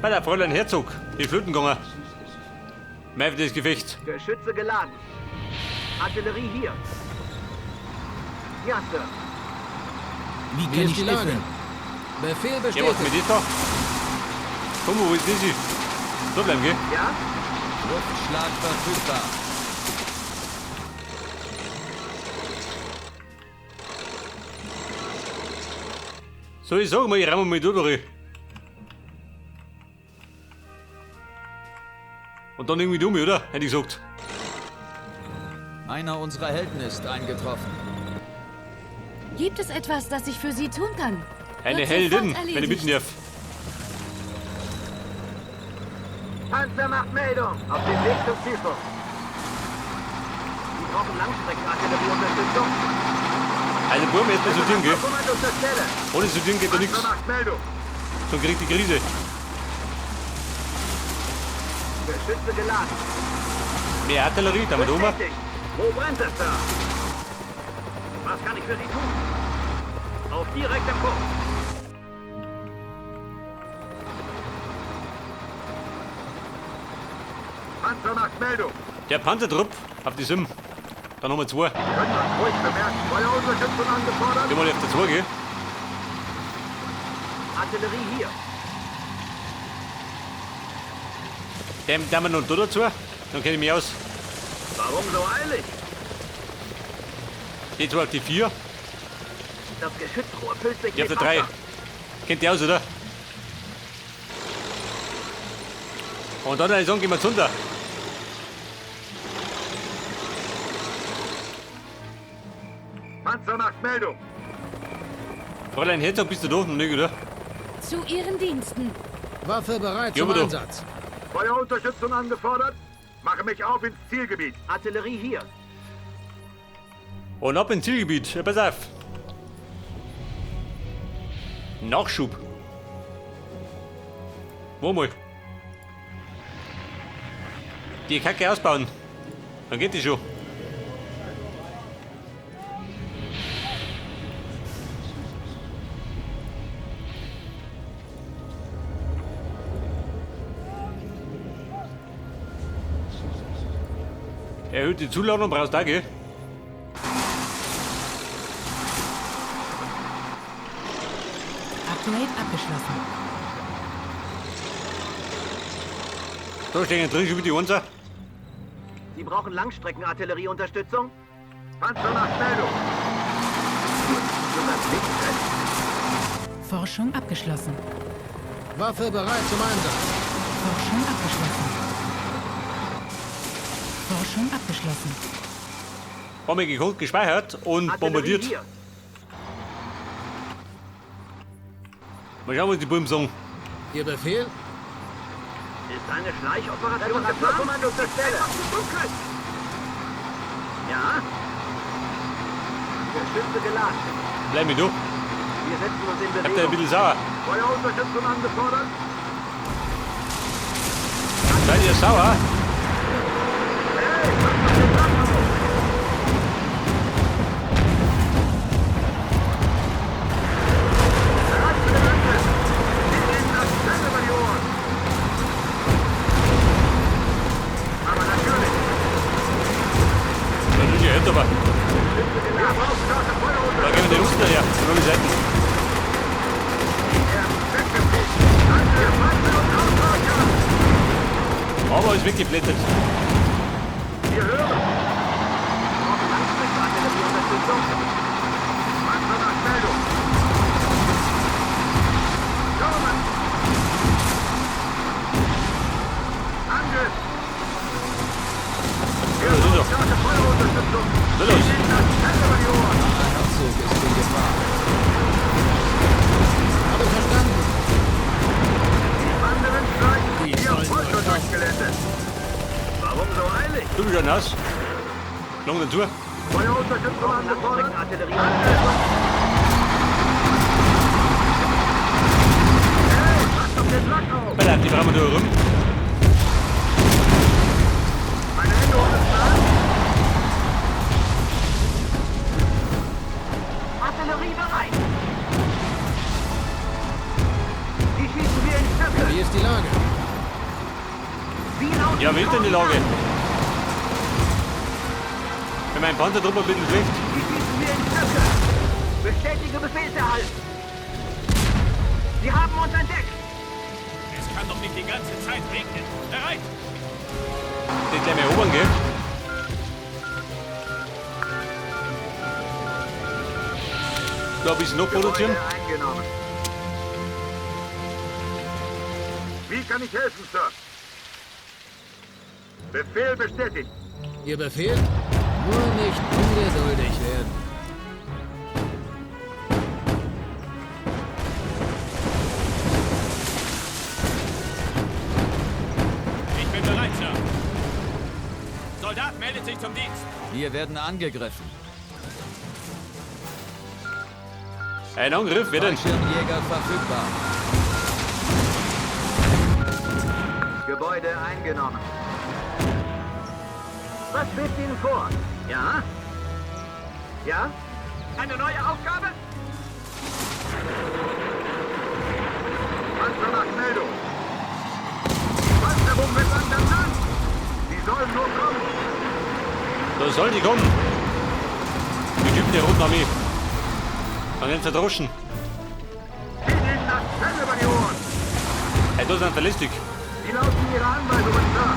Bei der Fräulein Herzog, die Flöten gegangen. Mehr für das Gefecht. Geschütze geladen. Artillerie hier. Ja, Sir. Wie kann ich die Lage? Befehl Ja, was bestätigt. mit dir da? Komm, wo ist das? So bleiben, gell? Ja? Luftschlag verfügbar. So, ich sag mal, ich ramme mal da durch. Und dann irgendwie dumm, oder? Hätte ich gesagt. Einer unserer Helden ist eingetroffen. Gibt es etwas, das ich für Sie tun kann? Eine Wird Heldin, sofort wenn ich erledigt. bitten darf. Panzer macht Meldung. Auf dem Weg zum Zielpunkt. Sie brauchen Langstreckenartillerieunterstützung. Also, Burm, jetzt mal sortieren, gell? Kommando zur Stelle. Ohne sortieren geht da nichts. Panzer macht Meldung. So kriegt die Krise. Geschütze geladen. Mehr Artillerie, da wir da oben. Bestätigt. Wo brennt es da? Was kann ich für Sie tun? Auf direktem Punkt. Panzer macht Meldung. Der Panzertrupp auf die Sim. Dann haben wir zwei. Können das ruhig bemerken. Feuerunterstützung angefordert. Geh mal auf der 2, gell? Artillerie hier. Den wir noch da dazu. Dann kenne ich mich aus. Warum so eilig? Die 2 auf die 4. Das Geschützrohr füllt sich Die auf mit der 3. Wasser. Kennt ihr aus, oder? Und dann würde ich sagen, gehen wir jetzt runter. Panzer macht Meldung. Fräulein Herzog, bist du da? Noch nicht, oder? Zu Ihren Diensten. Waffe bereit Ja, zum aber du. Einsatz. Feuerunterstützung angefordert. Mache mich auf ins Zielgebiet. Artillerie hier. Und ab ins Zielgebiet. Ja, pass auf. Nachschub. Wo mal? Die Kacke ausbauen. Dann geht die schon. Erhöht die Zuladung, brauchst du auch, gell? Upgrade abgeschlossen. Da stehen drin schon wieder die Einser. Sie brauchen Langstreckenartillerieunterstützung? Panzer macht Meldung. Forschung abgeschlossen. Waffe bereit zum Einsatz. Forschung abgeschlossen. Forschung abgeschlossen. Haben wir geholt, gespeichert und Artillerie bombardiert. hier. Mal schauen, was die Buben sagen. Ihr Befehl? Ist eine Schleichoperation geplant? Kommando zur Stelle. Ja? Geschütze geladen. Bleib mich da. Wir setzen uns in Habt ihr ein Bewegung. bisschen sauer? Feuerunterstützung angefordert. Seid ihr sauer? Hey, was macht den Platz auf? Bereit für den Angriff. Wir nehmen das Stelle über die Ohren. Aber natürlich. Das ist ja hinter aber. Geschütze geladen. Starke Da Feuerunterstützung. gehen wir die Russen daher. Von alle Seiten. Aber ist weggeflettet. Wir hören. Wir brauchen Langstreckenartillerieunterstützung. Panzer nach Meldung. Kommen. Angriff. Wir Ja, brauchen so. starke Feuerunterstützung. So los. Wir nehmen das Stelle über die Ohren. Ein Abzug ist in Gefahr. Habe verstanden. Die anderen streichen Die hier sollen voll durchkommen. durchgeländet. Warum so eilig? Du bist schon nass. Lang dazu. Feuerunterstützung angefordert. Artillerieunterstützung. Hey, mach doch den Lack auf. Bei der die brauchen wir da rum. Meine Hände unter den Plan. Artillerie bereit. Die schießen wir in Stücke. Wie ist ist die Lage? Wie lauten Ja, die wie ist denn die Lage? Koordinaten? Für meinen Panzertrupp ein bisschen schlecht. Die schießen wir in Stücke. Bestätige Befehlserhalt. Sie haben uns entdeckt. Es kann doch nicht die ganze Zeit regnen. Bereit! Den gleich mal erobern, gell? Da ein bisschen noch produzieren. Gebäude eingenommen. Wie kann ich helfen, Sir? Befehl bestätigt. Ihr Befehl? Nur nicht ungeduldig werden. Ich bin bereit, Sir. Soldat meldet sich zum Dienst. Wir werden angegriffen. Ein Angriff, wer denn? Fallschirmjäger verfügbar. Gebäude eingenommen. Was schwebt Ihnen vor? Ja? Ja? Eine neue Aufgabe? Panzer nach Meldung. Panzerbombe wandert an. Sie sollen nur kommen. Da soll die kommen. Die Typen der Roten Armee. An den Verdroschen. Zieh ihnen das Fell über die Ohren. Hey, das sind verlässlich. Wie lauten Ihre Anweisungen, Sir?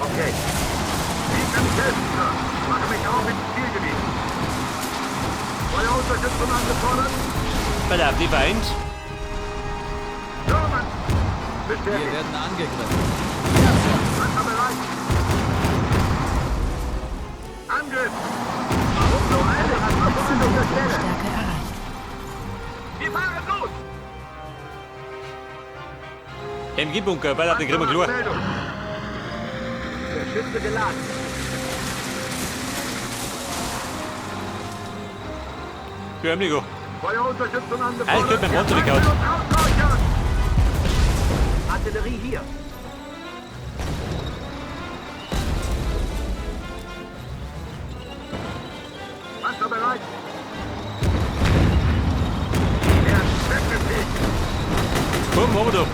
Okay. Wie kann ich helfen, Sir? Mache mich auf ins Zielgebiet. Feuerunterstützung angefordert? Bei die vereint. Stürmen! Wir Bestätigt. werden angegriffen. Panzer bereit. Angriff! Warum so eilig? Hat man schon an der Stelle? Stärke erreicht. Wir fahren los! MG-Bunker, bei der Grimmer klar. Meldung. Geschütze geladen. Für Emligo. Feuerunterstützung angefordert. Ah, ich krieg mein Panzer weggehauen. Ausreichern. Artillerie hier. Panzer bereit. Er ist wegbefegt. Komm, machen wir da.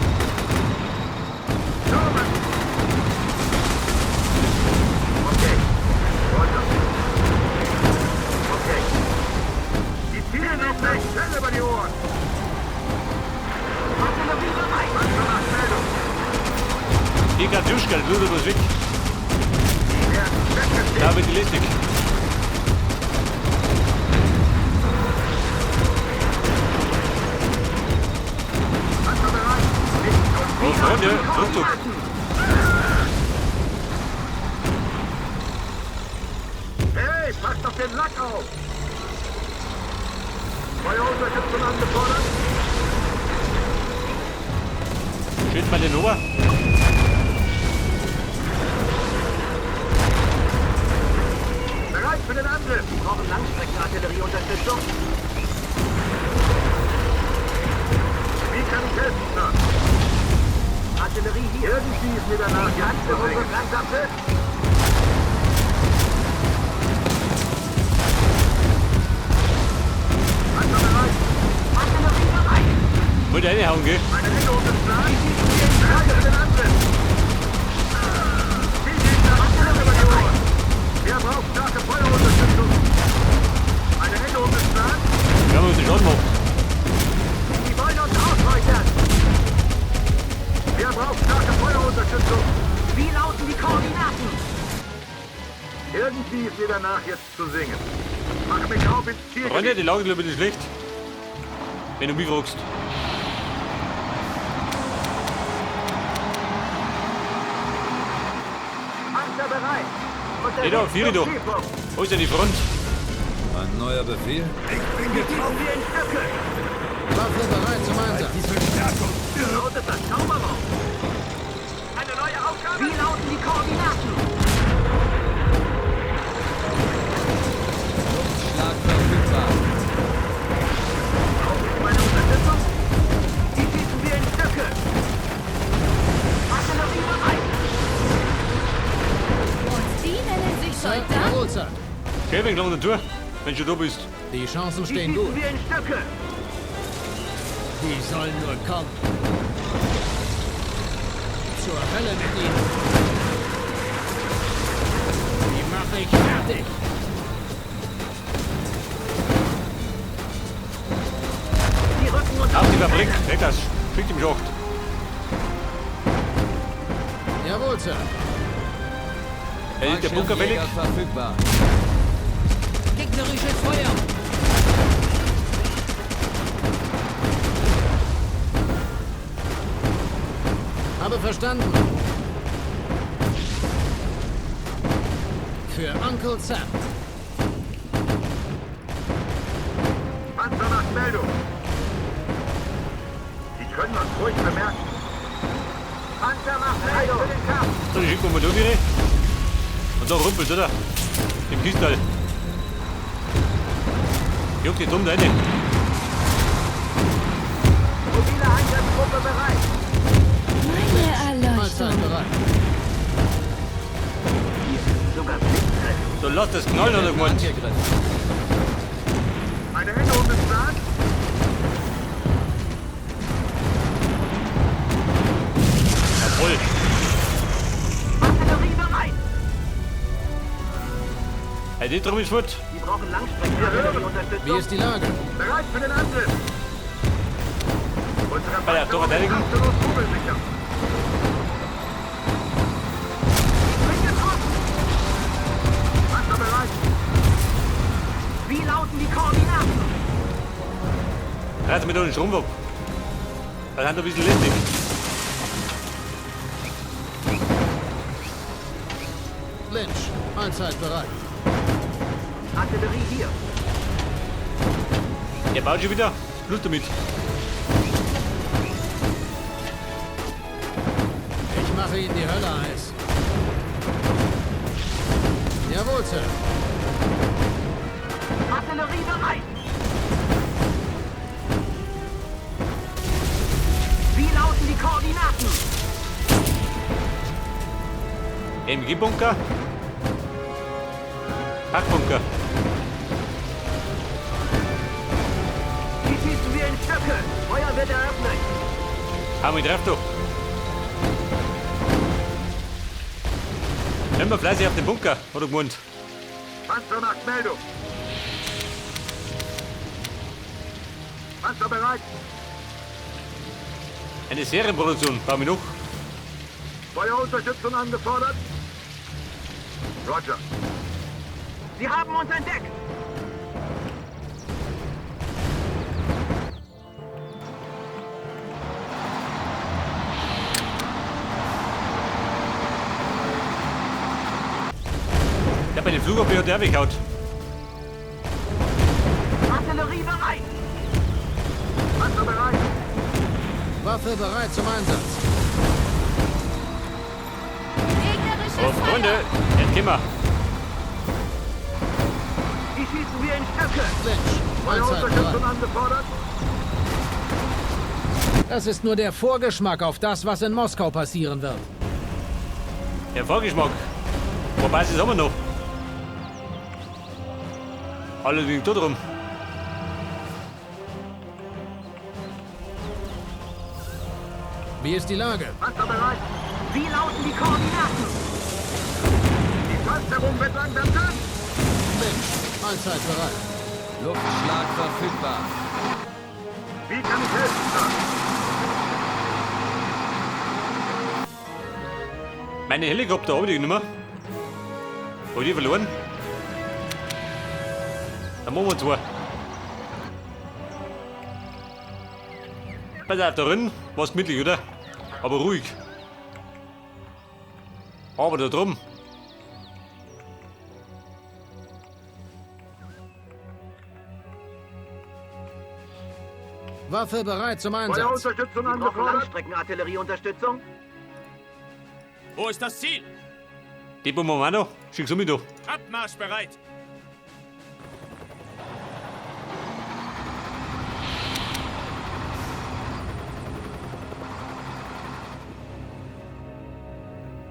Stürmen! Okay. Weiter. Okay. Die zielen auf mich. Fell über die Ohren. Artillerie bereit. Panzer nach Meldung. Die Katjuschka, das blutet uns weg. Er ist wegbefegt. Da wird die lästig. Panzer bereit. Oh, Freunde, Rückzug. Hey, passt auf den Lack auf! Feuerunterstützung angefordert. Schützt mal den Ober. Bereit für den Angriff. Wir brauchen Langstreckenartillerieunterstützung. Wie kann ich helfen, Sir? Artillerie hier. Irgendwie ist mir danach die Panzerung langsam wird. Panzer bereit. Artillerie bereit. Wollt ihr reinhauen, gell? Meine Änderung ist klar. Bereit für den Angriff. Die Gegner Artillerie über die Ohren. Wer braucht starke Feuerunterstützung? Eine Änderung ist klar. Wir haben uns den Schaden gemacht. Die wollen uns ausräuchern. Wer braucht starke Feuerunterstützung? Wie lauten die Koordinaten? Irgendwie ist mir danach jetzt zu singen. Mache mich auf ins Ziel. Freunde, die Lage ist ein bisschen schlecht. Wenn du mich fragst. Panzer bereit. Hey da, Vieri da. Wo ist ja die Front? Ein neuer Befehl? Ich bin getraut wie in Stücke. Waffe bereit zum Einsatz. Lautet das Zauberraum. Eine neue Aufgabe. Wie lauten die Koordinaten? Schlag verfügbar. Brauchen Sie meine Unterstützung? Die schießen wir in Stücke. Artillerie bereit. Und die nennen sich Zeit für Soldat? Ruhezeit. Geh, wenn du der Tour, wenn du da bist. Die Chancen Die stehen schießen gut. wir in Stücke. Die sollen nur kommen. Zur Hölle mit ihnen. Die mache ich fertig. Die rücken uns Auf die Fabrik. Niklas, schickt ihm Schacht. Jawohl, Sir. Er ist der Bunker fällig. Fallschirmjäger verfügbar. Gegnerisches Feuer. Habe verstanden. Für Uncle Sam. Panzer macht Meldung. Sie können uns ruhig bemerken. Panzer macht Meldung für den Kampf. So, die schicken wir mal da wieder. Und da rumpelt, oder? Im Kistall. Juckt die dumm da rein. Mobile Angriffsgruppe bereit. Meine Mahlzeit Erleuchtung. bereit. Hier sind sogar Blitzkräfte. So, lass das knallen, oder gemeint. Angegriffen. Eine Änderung des Plans? Jawohl. Artillerie bereit. Hey, die drum ist gut. Sie brauchen Langstreckenartillerieunterstützung. Wie ist die Lage? Bereit für den Angriff. Unsere Bei der Tor verteidigen. absolut kugelsicher. Bin getroffen. Panzer bereit. Wie lauten die Koordinaten? Reiß mit den Strom ab. Das hat ein bisschen lästig. Lynch, Mahlzeit bereit. Artillerie hier. Er baut schon wieder. Schluss damit. Ich mache Ihnen die Hölle heiß. Jawohl, Sir. Artillerie bereit. Wie lauten die Koordinaten? MG-Bunker. Hackbunker. Die schießen wir in Stöcke. Feuer wird eröffnet. Haben wir drauf doch. Nehmen wir fleißig auf den Bunker, hat er gemeint. Panzer macht Meldung. Panzer bereit. Eine Serienproduktion, bauen wir noch. Feuerunterstützung angefordert. Roger. Sie haben uns entdeckt. Ich hab einen Flugabwehr und der weggehaut. Artillerie bereit. Panzer bereit. Waffe bereit zum Einsatz. Gegnerisches So, Freunde, Feuer. jetzt gehen wir. Die schießen wir in Stöcke. Lynch, Mahlzeit Feuerunterstützung bereit. angefordert. Das ist nur der Vorgeschmack auf das, was in Moskau passieren wird. Der Vorgeschmack. Wobei, das haben wir noch. Alle liegen da drum. Wie ist die Lage? Panzer bereit. Wie lauten die Koordinaten? Die Panzerung wird langsam dünn. Lynch, Mahlzeit bereit. Luftschlag verfügbar. Wie kann ich helfen, Sir? Meine Helikopter habe ich nicht mehr. Habe ich die verloren? Dann machen wir zwei. Pass auf, da drin war es gemütlich, oder? Aber ruhig. Aber da drum. Waffe bereit zum Einsatz. Feuerunterstützung angefordert. Langstreckenartillerieunterstützung. Wo ist das Ziel? Die bomben wir auch noch. Schick's um mich da. Abmarsch bereit.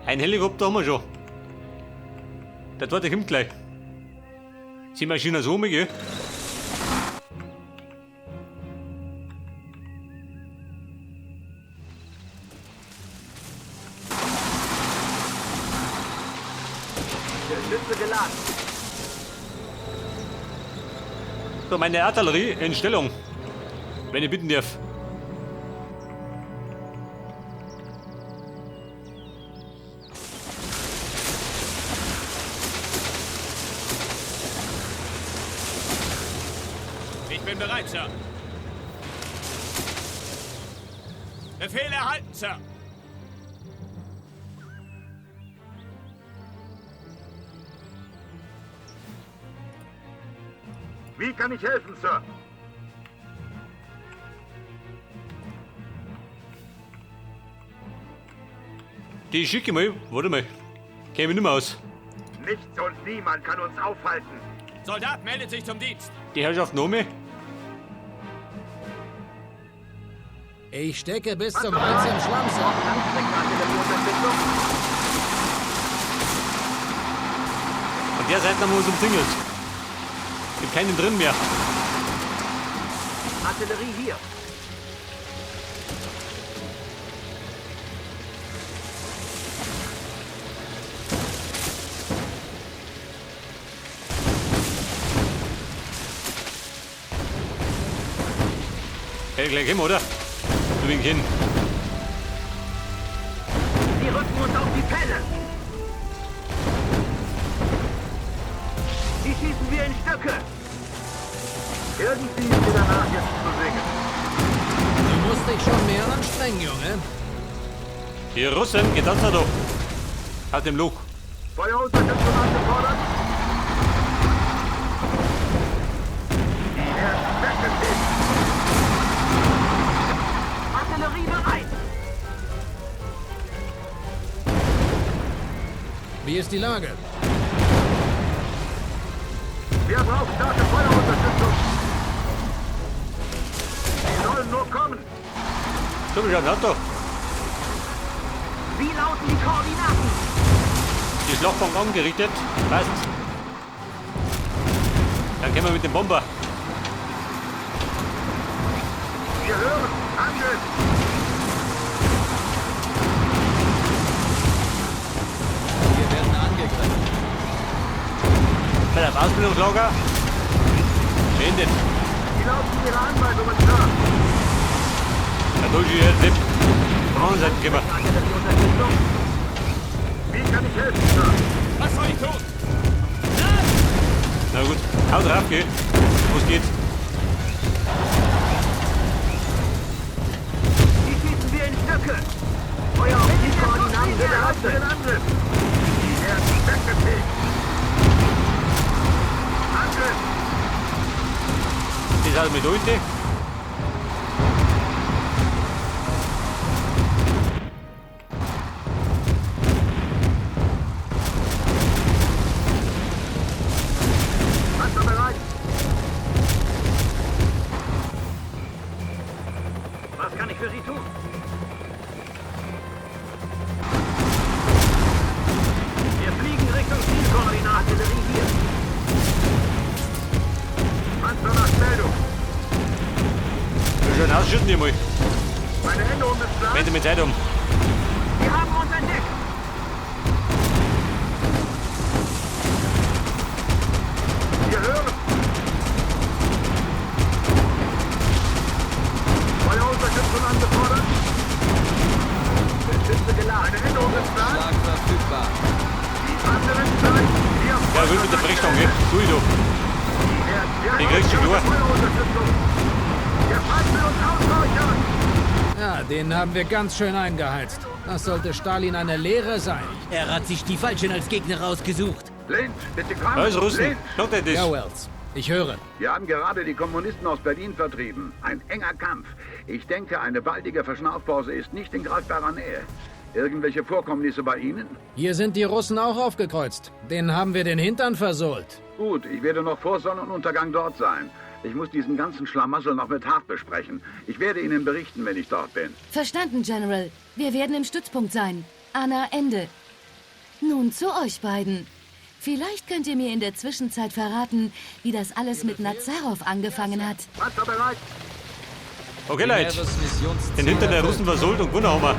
Ein Helikopter haben wir schon. Der zweite kommt gleich. Die Maschine so gell? Geschütze geladen. So, meine Artillerie in Stellung. Wenn ich bitten darf. Ich bin bereit, Sir. Befehl erhalten, Sir. Wie kann ich helfen, Sir? Die schicke ich mal. Warte mal. Käme ich nicht mehr aus. Nichts und niemand kann uns aufhalten. Soldat meldet sich zum Dienst. Die Herrschaft Nome. Ich stecke bis zum Hals im Schlamm, Sir. Langstreckenartillerieunterstützung. Und der Seite haben wir uns umzingelt. Gibt keinen drin mehr. Artillerie hier. Hey, gleich hin, oder? Du wink hin. Sie rücken uns auf die Pelle. Die schießen wir in Stücke. Irgendwie ist mir danach jetzt zu singen. Du musst dich schon mehr anstrengen, Junge. Die Russen, geht das da doch. Hat dem Luch. Feuerunterstützung angefordert. Die ersten Wette stehen. Artillerie bereit. Wie ist die Lage? Wir brauchen starke Feuerunterstützung. Sie sollen nur kommen. So, wir schauen doch. Wie lauten die Koordinaten? Die Schlachtbank angerichtet. Passt. Dann gehen wir mit dem Bomber. Wir hören. Angriff. Wir werden angegriffen. Bei das Ausbildungslager. Beendet. Wie lauten Ihre Anweisungen, Sir? Da durch die jetzt nicht. Von anderen Seite gehen wir. Artillerieunterstützung. Wie kann ich helfen, Sir? Was soll ich tun? Na gut. Haut drauf, geh. Los geht's. Die schießen wir in Stücke. Feuer auf die Koordinaten für den Angriff. Die ersten weggefegt. Angriff. Die sind mit unten. Panzer bereit. Was kann ich für Sie tun? Wir fliegen Richtung Zielkoordinate. Artillerie hier. Panzer nach Meldung. Wir schauen aus, schütten die mal. Meine Hände um den Plan. Wende mit Zeit um. Sie haben uns entdeckt. Wir hören. Feuerunterstützung angefordert. Geschütze geladen. Meine Hände um den Plan. Schlag verfügbar. Die anderen Zeit. Wir Ja, will mit der Brechstange, gell? Tu ich doch. Die kriegst du klar. Feuerunterstützung. Der Feind will uns ausräuchern. Ja, den haben wir ganz schön eingeheizt. Das sollte Stalin eine Lehre sein. Er hat sich die Falschen als Gegner rausgesucht. Lind, bitte komm. Alles Russen. Lind. Schaut dir Ja, das. Wells. Ich höre. Wir haben gerade die Kommunisten aus Berlin vertrieben. Ein enger Kampf. Ich denke, eine baldige Verschnaufpause ist nicht in greifbarer Nähe. Irgendwelche Vorkommnisse bei Ihnen? Hier sind die Russen auch aufgekreuzt. Denen haben wir den Hintern versohlt. Gut, ich werde noch vor Sonnenuntergang dort sein. Ich muss diesen ganzen Schlamassel noch mit Hart besprechen. Ich werde Ihnen berichten, wenn ich dort bin. Verstanden, General. Wir werden im Stützpunkt sein. Anna, Ende. Nun zu euch beiden. Vielleicht könnt ihr mir in der Zwischenzeit verraten, wie das alles mit Nazarov angefangen hat. Panzer bereit. Okay, Leute. Den Hintern der Russen versohlt und gewonnen haben wir.